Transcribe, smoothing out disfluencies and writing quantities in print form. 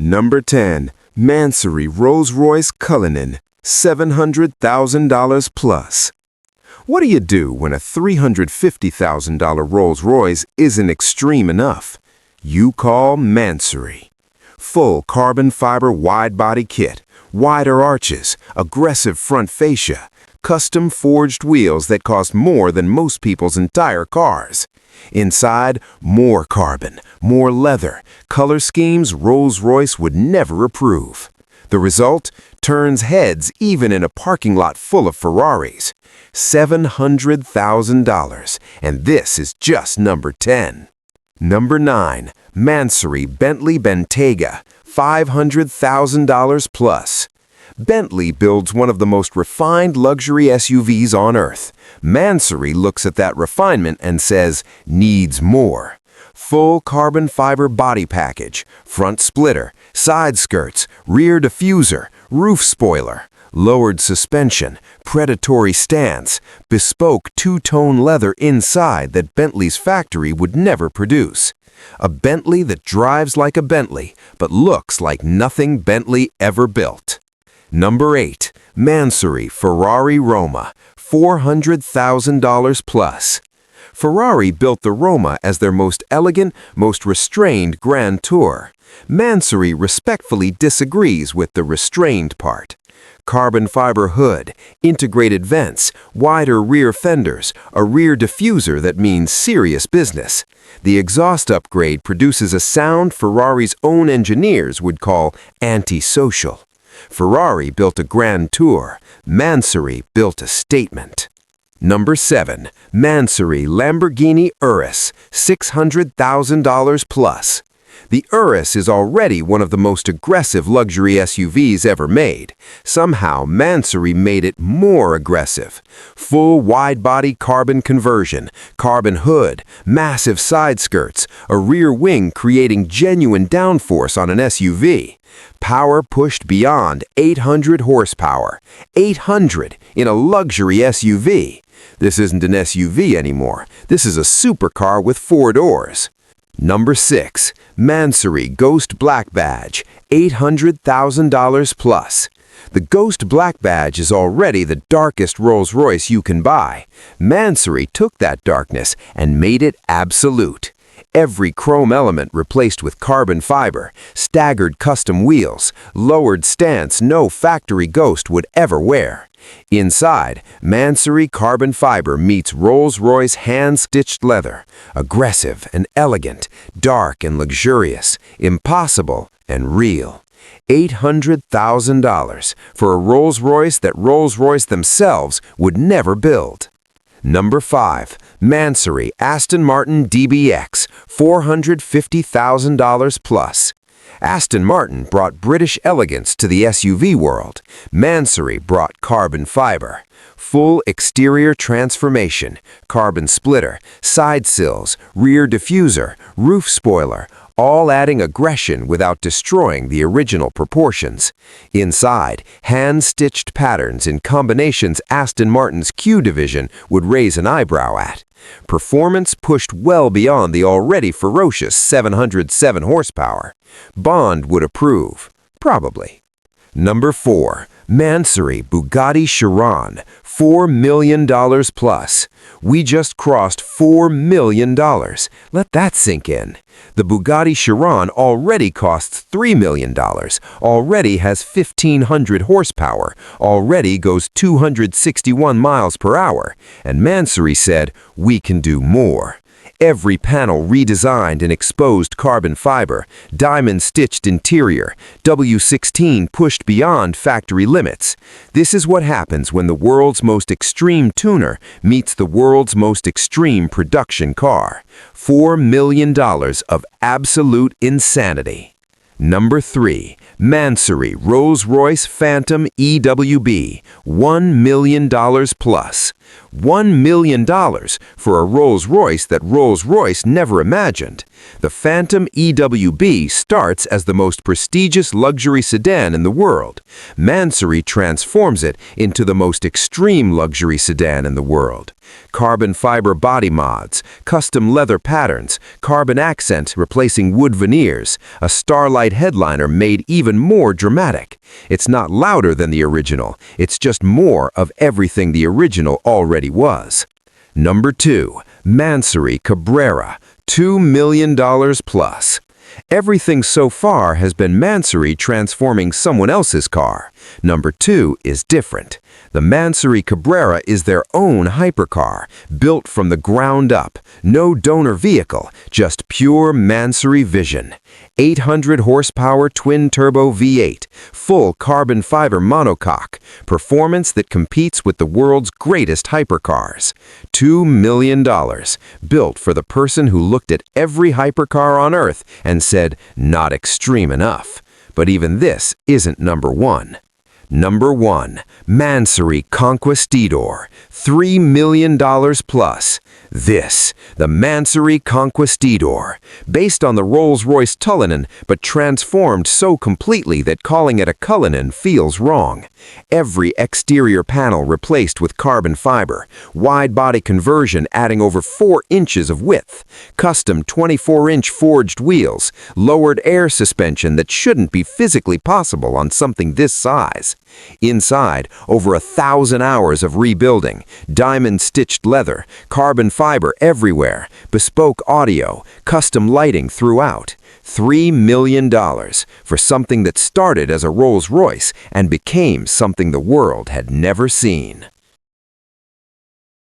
Number 10. Mansory Rolls-Royce Cullinan, $700,000 plus. What do you do when a $350,000 Rolls-Royce isn't extreme enough? You call Mansory. Full carbon fiber wide-body kit, wider arches, aggressive front fascia, custom forged wheels that cost more than most people's entire cars. Inside, more carbon, more leather, color schemes Rolls-Royce would never approve. The result? Turns heads even in a parking lot full of Ferraris. $700,000, and this is just number 10. Number 9. Mansory Bentley Bentayga, $500,000 plus. Bentley builds one of the most refined luxury SUVs on earth. Mansory looks at that refinement and says, needs more. Full carbon fiber body package, front splitter, side skirts, rear diffuser, roof spoiler, lowered suspension, predatory stance, bespoke two-tone leather inside that Bentley's factory would never produce. A Bentley that drives like a Bentley, but looks like nothing Bentley ever built. Number 8. Mansory Ferrari Roma, $400,000 plus. Ferrari built the Roma as their most elegant, most restrained Grand Tour. Mansory respectfully disagrees with the restrained part. Carbon fiber hood, integrated vents, wider rear fenders, a rear diffuser that means serious business. The exhaust upgrade produces a sound Ferrari's own engineers would call antisocial. Ferrari built a Grand Tour. Mansory built a statement. Number 7. Mansory Lamborghini Urus, $600,000 plus. The Urus is already one of the most aggressive luxury SUVs ever made. Somehow, Mansory made it more aggressive. Full wide-body carbon conversion, carbon hood, massive side skirts, a rear wing creating genuine downforce on an SUV. Power pushed beyond 800 horsepower. 800 in a luxury SUV. This isn't an SUV anymore. This is a supercar with 4 doors. Number 6. Mansory Ghost Black Badge, $800,000 plus. The Ghost Black Badge is already the darkest Rolls-Royce you can buy. Mansory took that darkness and made it absolute. Every chrome element replaced with carbon fiber, staggered custom wheels, lowered stance no factory Ghost would ever wear. Inside, Mansory carbon fiber meets Rolls-Royce hand-stitched leather. Aggressive and elegant, dark and luxurious, impossible and real. $800,000 for a Rolls-Royce that Rolls-Royce themselves would never build. Number 5. Mansory Aston Martin DBX, $450,000 plus. Aston Martin brought British elegance to the SUV world. Mansory brought carbon fiber. Full exterior transformation, carbon splitter, side sills, rear diffuser, roof spoiler, all adding aggression without destroying the original proportions. Inside, hand-stitched patterns in combinations Aston Martin's Q division would raise an eyebrow at. Performance pushed well beyond the already ferocious 707 horsepower. Bond would approve. Probably. Number 4. Mansory Bugatti Chiron, $4 million plus. We just crossed $4 million. Let that sink in. The Bugatti Chiron already costs $3 million, already has 1,500 horsepower, already goes 261 miles per hour, and Mansory said, we can do more. Every panel redesigned in exposed carbon fiber, diamond-stitched interior, W16 pushed beyond factory limits. This is what happens when the world's most extreme tuner meets the world's most extreme production car. $4 million of absolute insanity. Number 3. Mansory Rolls-Royce Phantom EWB, $1 million plus. $1 million for a Rolls-Royce that Rolls-Royce never imagined. The Phantom EWB starts as the most prestigious luxury sedan in the world. Mansory transforms it into the most extreme luxury sedan in the world. Carbon fiber body mods, custom leather patterns, carbon accent replacing wood veneers, a starlight headliner made even more dramatic. It's not louder than the original, it's just more of everything the original already was. Number 2. Mansory Cabrera, $2 million plus. Everything so far has been Mansory transforming someone else's car. Number 2 is different. The Mansory Cabrera is their own hypercar, built from the ground up. No donor vehicle, just pure Mansory vision. 800 horsepower twin-turbo V8, full carbon fiber monocoque, performance that competes with the world's greatest hypercars. $2 million, built for the person who looked at every hypercar on Earth and said, not extreme enough. But even this isn't number 1. Number 1. Mansory Conquistador, $3 million plus. This, the Mansory Conquistador, based on the Rolls-Royce Cullinan, but transformed so completely that calling it a Cullinan feels wrong. Every exterior panel replaced with carbon fiber, wide-body conversion adding over 4 inches of width, custom 24-inch forged wheels, lowered air suspension that shouldn't be physically possible on something this size. Inside, over 1,000 hours of rebuilding, diamond-stitched leather, carbon fiber everywhere, bespoke audio, custom lighting throughout. $3 million for something that started as a Rolls-Royce and became something the world had never seen.